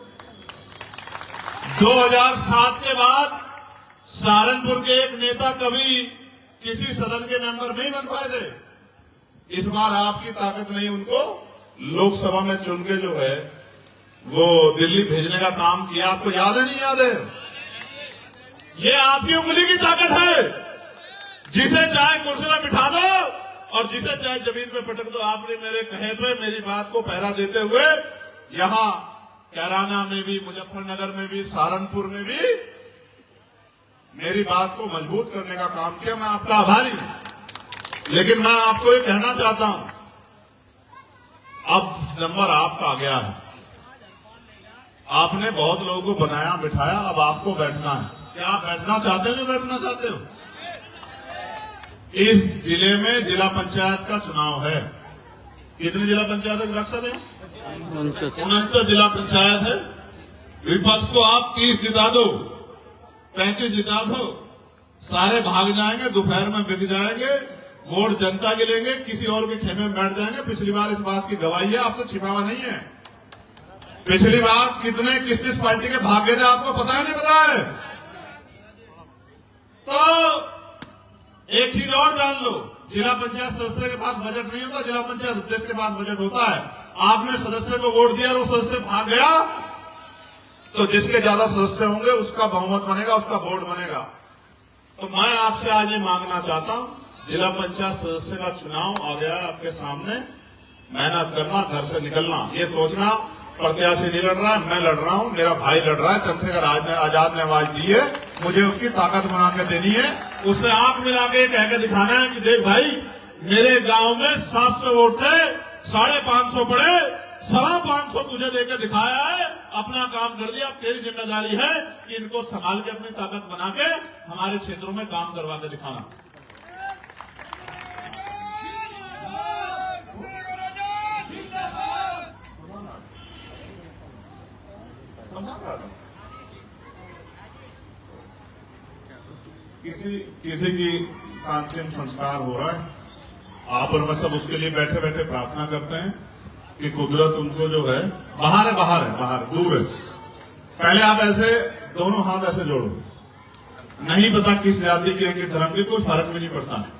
2007 के बाद सहारनपुर के एक नेता कभी किसी सदन के मेंबर नहीं बन पाए थे। इस बार आपकी ताकत नहीं, उनको लोकसभा में चुन के जो है वो दिल्ली भेजने का काम किया। आपको याद है नहीं याद है? ये आपकी उंगली की ताकत है, जिसे चाहे कुर्सी में बिठा दो और जिसे चाहे जमीन पे पटक दो। आपने मेरे कहे पे मेरी बात को पहरा देते हुए यहां कैराना में भी, मुजफ्फरनगर में भी, सहारनपुर में भी मेरी बात को मजबूत करने का काम किया। मैं आपका आभारी हूं। लेकिन मैं आपको ये कहना चाहता हूं, अब नंबर आपका आ गया है। आपने बहुत लोगों को बनाया बिठाया, अब आपको बैठना है। क्या आप बैठना चाहते हो? नहीं बैठना चाहते हो? इस जिले में जिला पंचायत का चुनाव है। कितनी जिला पंचायत है डॉक्टर साहब? 49 जिला पंचायत है। विपक्ष को आप 30 जिता दो, 35 जिता दो, सारे भाग जाएंगे, दोपहर में बिक जाएंगे, वोट जनता के लेंगे, किसी और के खेमे में बैठ जाएंगे। पिछली बार इस बात की गवाही है, आपसे छिपावा नहीं है। पिछली बार कितने किस पार्टी के भाग गए थे आपको पता है नहीं पता है? तो एक चीज और जान लो, जिला पंचायत सदस्य के पास बजट नहीं होता, जिला पंचायत अध्यक्ष के पास बजट होता है। आपने सदस्य को वोट दिया और वो सदस्य भाग गया, तो जिसके ज्यादा सदस्य होंगे उसका बहुमत बनेगा, उसका बोर्ड बनेगा। तो मैं आपसे आज ये मांगना चाहता हूं, जिला पंचायत सदस्य का चुनाव आ गया है आपके सामने, मेहनत करना, घर से निकलना, ये सोचना प्रत्याशी नहीं लड़ रहा है, मैं लड़ रहा हूं, मेरा भाई लड़ रहा है, चंद्रशेखर आजाद ने आवाज दी है, मुझे उसकी ताकत बना के देनी है। उससे आंख मिला के कह के दिखाना है कि देख भाई, मेरे गांव में 700 वोट थे, 550 पड़े, 525 तुझे देकर दिखाया है, अपना काम कर दिया। अब तेरी जिम्मेदारी है कि इनको संभाल के अपनी ताकत बना के हमारे क्षेत्रों में काम करवा के दिखाना। किसी की अंतिम संस्कार हो रहा है, आप और मैं सब उसके लिए बैठे बैठे प्रार्थना करते हैं कि कुदरत उनको जो है, बाहर दूर है। पहले आप ऐसे दोनों हाथ ऐसे जोड़ो, नहीं पता किस जाति के किस धर्म के, कोई फर्क भी नहीं पड़ता है।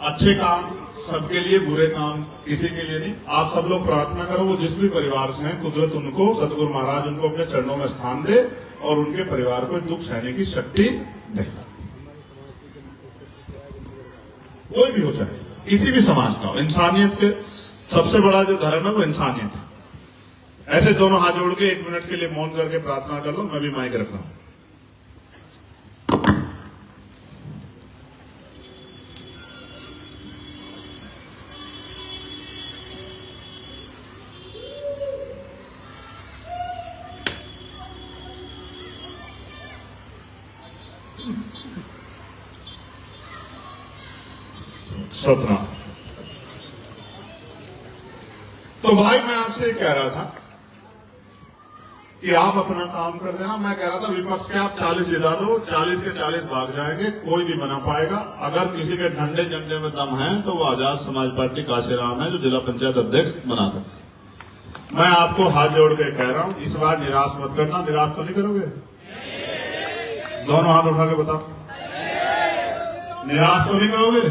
अच्छे काम सबके लिए, बुरे काम किसी के लिए नहीं। आप सब लोग प्रार्थना करो, वो जिस भी परिवार से हैं, कुदरत उनको, सतगुरु महाराज उनको अपने चरणों में स्थान दे और उनके परिवार को दुख सहने की शक्ति दे। कोई भी हो, चाहे किसी भी समाज का हो, इंसानियत के सबसे बड़ा जो धर्म है वो इंसानियत है। ऐसे दोनों हाथ जोड़ के 1 मिनट के लिए मौन करके प्रार्थना कर लो। मैं भी माइक रख रहा हूं। 17। तो भाई मैं आपसे ये कह रहा था कि आप अपना काम कर देना। मैं कह रहा था विपक्ष के आप 40 जिता दो, 40 के 40 भाग जाएंगे, कोई नहीं बना पाएगा। अगर किसी के डंडे झंडे में दम है तो वो आजाद समाज पार्टी काशीराम है, जो जिला पंचायत अध्यक्ष बना सकते। मैं आपको हाथ जोड़ के कह रहा हूं, इस बार निराश मत करना। निराश तो नहीं करोगे? दोनों हाथ उठा के बताओ, निराश तो नहीं करोगे?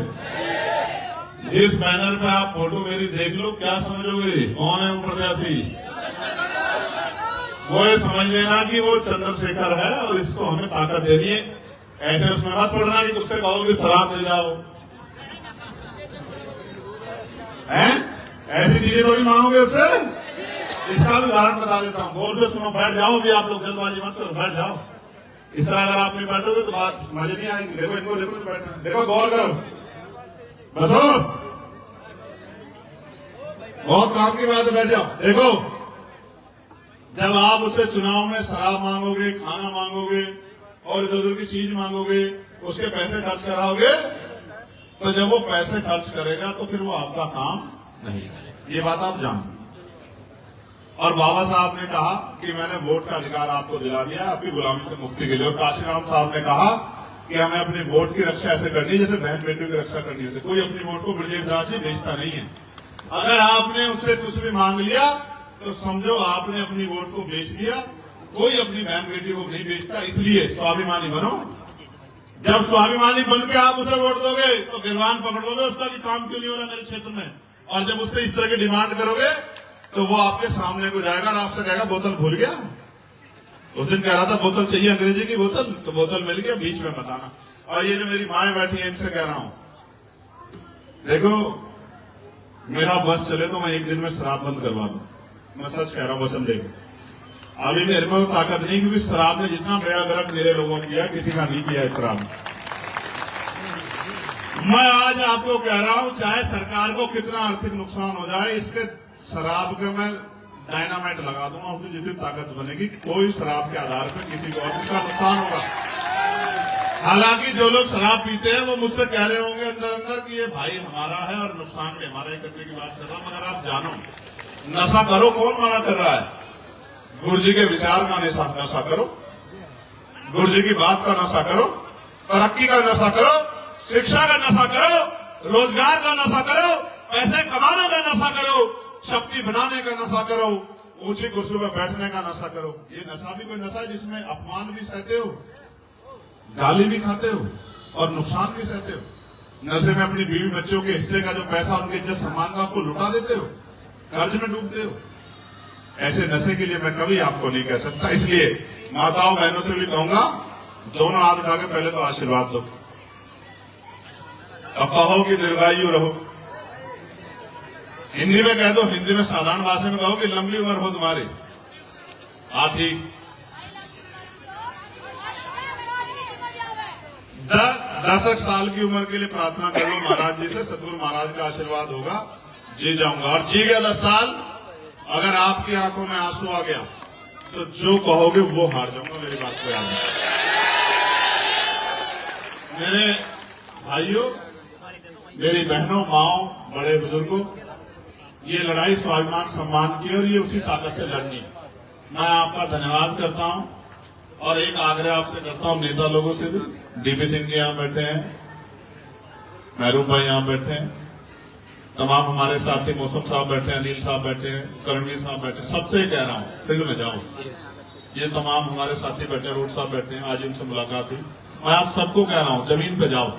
जिस बैनर पे आप फोटो मेरी देख लो, क्या समझोगे कौन है वो प्रत्याशी? वो ये समझ लेना कि वो चंद्रशेखर है और इसको हमें ताकत देनी है। ऐसे उसमें बात पढ़ना कि उससे कहोगे शराब ले जाओ, हैं? ऐसी चीजें तो नहीं मांगोगे उससे। इसका भी उदाहरण बता देता हूँ, गौर से सुनो, बैठ जाओ भी। आप लोग जल्दबाजी मत करो, बैठ जाओ। इस तरह अगर आप नहीं बैठोगे तो बात मजे नहीं आएगी। देखो इनको, देखो तो बैठना, देखो गौर करो, बसो, बहुत काम की बात है, बैठ जाओ। देखो, जब आप उससे चुनाव में शराब मांगोगे, खाना मांगोगे और इधर उधर की चीज मांगोगे, उसके पैसे खर्च कराओगे, तो जब वो पैसे खर्च करेगा तो फिर वो आपका काम नहीं है। ये बात आप जानो। और बाबा साहब ने कहा कि मैंने वोट का अधिकार आपको दिला दिया आपकी गुलामी से मुक्ति के लिए। और काशीराम साहब ने कहा कि हमें अपने वोट की रक्षा ऐसे करनी है जैसे बहन बेटियों की रक्षा करनी होती है। कोई अपनी वोट को ब्रजेश दास से बेचता नहीं है। अगर आपने उससे कुछ भी मांग लिया तो समझो आपने अपनी वोट को बेच दिया। कोई अपनी बहन बेटी को नहीं बेचता, इसलिए स्वाभिमानी बनो। जब स्वाभिमानी बन के आप उसे वोट दोगे तो गिरवान पकड़ दोगे उसका कि काम क्यों नहीं हो रहा मेरे क्षेत्र में। और जब उससे इस तरह की डिमांड करोगे तो वो आपके सामने को जाएगा और आपसे कहेगा बोतल भूल गया। उस दिन कह रहा था बोतल चाहिए, अंग्रेजी की बोतल, तो बोतल मिल गया, बीच में बताना। और ये जो मेरी माएं बैठी है इनसे कह रहा हूं, देखो मेरा बस चले तो मैं एक दिन में शराब बंद करवा दूं। मैं सच कह रहा हूं, वचन देकर। अभी मेरे को ताकत नहीं, क्योंकि शराब ने जितना बेड़ा गर्क मेरे लोगों ने किया किसी का नहीं किया है शराब। मैं आज आपको कह रहा हूं, चाहे सरकार को कितना आर्थिक नुकसान हो जाए, इसके शराब के मैं डायनामाइट लगा दूंगा, उसकी जितनी ताकत बनेगी कोई शराब के आधार पर किसी को और उसका नुकसान होगा। हालांकि जो लोग शराब पीते हैं वो मुझसे कह रहे होंगे अंदर अंदर कि ये भाई हमारा है और नुकसान भी हमारा ही करने की बात कर रहा हूं। मगर आप जानो, नशा करो, कौन मना कर रहा है? गुरु जी के विचार का नशा करो, गुरु जी की बात का नशा करो, तरक्की का नशा करो, शिक्षा का नशा करो, रोजगार का नशा करो, पैसे कमाने का नशा करो, शक्ति बनाने का नशा करो, ऊंची कुर्सी पर बैठने का नशा करो। ये नशा भी कोई नशा है जिसमें अपमान भी सहते हो, गाली भी खाते हो और नुकसान भी सहते हो। नशे में अपनी बीवी बच्चों के हिस्से का जो पैसा, उनके इज्जत सम्मान का, उसको लुटा देते हो, कर्ज में डूबते हो। ऐसे नशे के लिए मैं कभी आपको नहीं कह सकता। इसलिए माताओं बहनों से भी कहूंगा, दोनों हाथ उठा के पहले तो आशीर्वाद दो। अब कहो कि दीर्घायु रहो। हिंदी में कह दो, हिंदी में साधारण भाषा में कहो कि लंबी उम्र हो तुम्हारी। हाँ ठीक। 10 साल की उम्र के लिए प्रार्थना कर लो महाराज जी से, सतगुरु महाराज का आशीर्वाद होगा, जी जाऊंगा। और जी गया 10 साल, अगर आपकी आंखों में आंसू आ गया तो जो कहोगे वो हार जाऊंगा। मेरी बात को याद रखना। मेरे भाइयों, मेरी बहनों, माओ, बड़े बुजुर्गों, ये लड़ाई स्वाभिमान सम्मान की और ये उसी ताकत से लड़नी है। मैं आपका धन्यवाद करता हूं और एक आग्रह आपसे करता हूं, नेता लोगों से भी। डीपी सिंह जी यहां बैठे हैं, महरूब भाई यहां बैठे हैं, तमाम हमारे साथी मौसम साहब बैठे हैं, अनिल साहब बैठे हैं, करणवीर साहब बैठे हैं। सबसे कह रहा हूं फील्ड में जाओ। ये तमाम हमारे साथी बैठे हैं, रोड साहब बैठे हैं, आज उनसे मुलाकात हुई। मैं आप सबको कह रहा हूं, जमीन पे जाओ,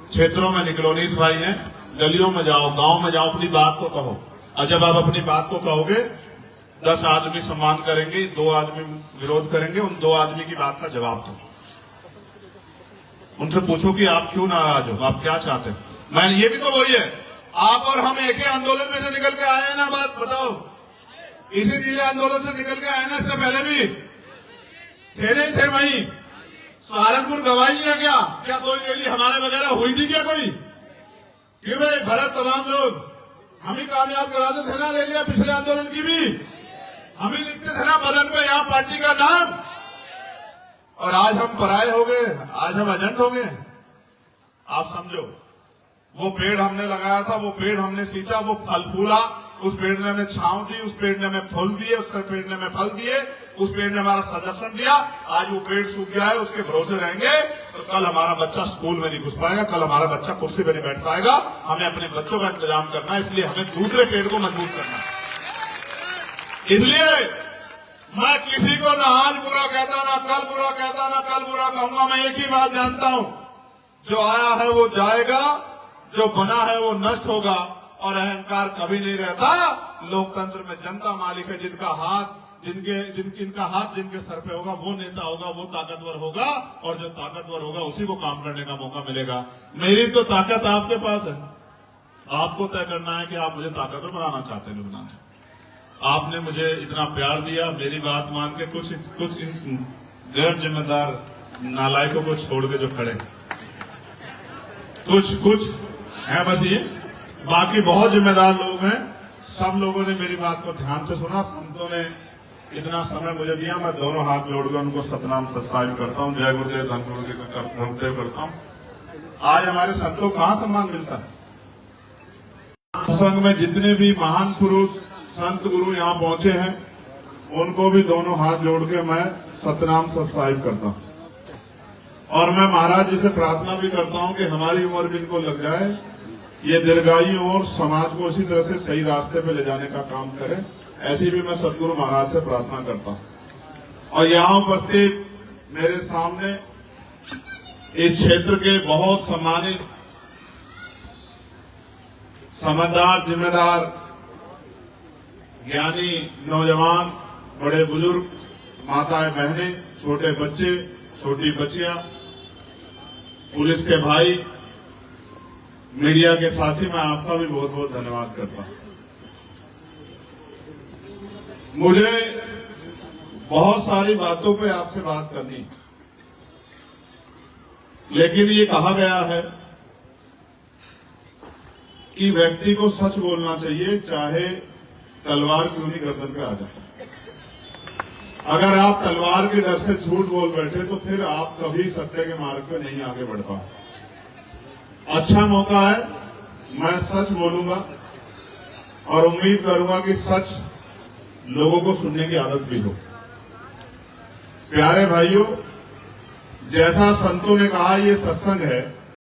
क्षेत्रों में निकलो, नीस भाई हैं, गलियों में जाओ, गांव में जाओ, अपनी बात को कहो। और जब आप अपनी बात को कहोगे, 10 आदमी सम्मान करेंगे, 2 आदमी विरोध करेंगे, उन 2 आदमी की बात का जवाब दो। उनसे पूछो कि आप क्यों नाराज हो, आप क्या चाहते हैं। मैं ये भी तो वही है, आप और हम एक ही आंदोलन में से निकल के आए हैं ना। बात बताओ, इसी नीले आंदोलन से निकल के आए ना। इससे पहले भी थे नहीं थे वहीं। सहारनपुर गवाही लिया क्या कोई रैली हमारे वगैरह हुई थी क्या कोई? क्यों भाई भरत, तमाम लोग हम ही कामयाब कराते थे ना रैलियां। पिछले आंदोलन की भी हम ही लिखते थे ना बदन पे यहाँ पार्टी का नाम। और आज हम पराये हो गए, आज हम एजेंट हो गए। आप समझो, वो पेड़ हमने लगाया था, वो पेड़ हमने सींचा, वो फल फूला, उस पेड़ ने हमें छांव दी, उस पेड़ ने हमें फूल दिए, उस पेड़ ने हमें फल दिए, उस पेड़ ने हमारा संरक्षण दिया। आज वो पेड़ सूख गया है, उसके भरोसे रहेंगे तो कल हमारा बच्चा स्कूल में नहीं घुस पाएगा, कल हमारा बच्चा कुर्सी पर नहीं बैठ पाएगा। हमें अपने बच्चों का इंतजाम करना है, इसलिए हमें दूसरे पेड़ को मजबूत करना है। इसलिए मैं किसी को ना आज बुरा कहता, ना कल बुरा कहता, ना कल बुरा कहूंगा। मैं एक ही बात जानता हूं, जो आया है वो जाएगा, जो बना है वो नष्ट होगा, और अहंकार कभी नहीं रहता। लोकतंत्र में जनता मालिक है, इनका हाथ जिनके सर पे होगा वो नेता होगा, वो ताकतवर होगा, और जो ताकतवर होगा उसी को काम करने का मौका मिलेगा। मेरी तो ताकत आपके पास है, आपको तय करना है कि आप मुझे ताकतवर बनाना चाहते हैं बनाना। आपने मुझे इतना प्यार दिया, मेरी बात मान के कुछ गैर जिम्मेदार नालायकों को छोड़ के जो खड़े, कुछ है बस ये, बाकी बहुत जिम्मेदार लोग हैं। सब लोगों ने मेरी बात को ध्यान से सुना, संतों ने इतना समय मुझे दिया, मैं दोनों हाथ जोड़कर उनको सतनाम सत्साहिब करता हूँ, जय गुरुदेव धन गुरुदेव करता हूँ। आज हमारे संतों कहाँ सम्मान मिलता है। संघ में जितने भी महान पुरुष संत गुरु यहाँ पहुंचे हैं, उनको भी दोनों हाथ जोड़ के मैं सतनाम सत्साहिब करता हूँ। और मैं महाराज जी से प्रार्थना भी करता हूँ कि हमारी उम्र भी इनको लग जाए, ये दीर्घायु और समाज को इसी तरह से सही रास्ते पे ले जाने का काम करें। ऐसी भी मैं सदगुरु महाराज से प्रार्थना करता हूँ। और यहाँ उपस्थित मेरे सामने इस क्षेत्र के बहुत सम्मानित, समझदार, जिम्मेदार, ज्ञानी नौजवान, बड़े बुजुर्ग, माताएं बहनें, छोटे बच्चे, छोटी बच्चियां, पुलिस के भाई, मीडिया के साथी, मैं आपका भी बहुत बहुत धन्यवाद करता हूं। मुझे बहुत सारी बातों पे आपसे बात करनी, लेकिन ये कहा गया है कि व्यक्ति को सच बोलना चाहिए, चाहे तलवार क्यों नहीं गर्दन पे आ जाए। अगर आप तलवार के डर से झूठ बोल बैठे तो फिर आप कभी सत्य के मार्ग पे नहीं आगे बढ़ पाए। अच्छा मौका है, मैं सच बोलूंगा और उम्मीद करूंगा कि सच लोगों को सुनने की आदत भी हो। प्यारे भाइयों, जैसा संतों ने कहा, ये सत्संग है,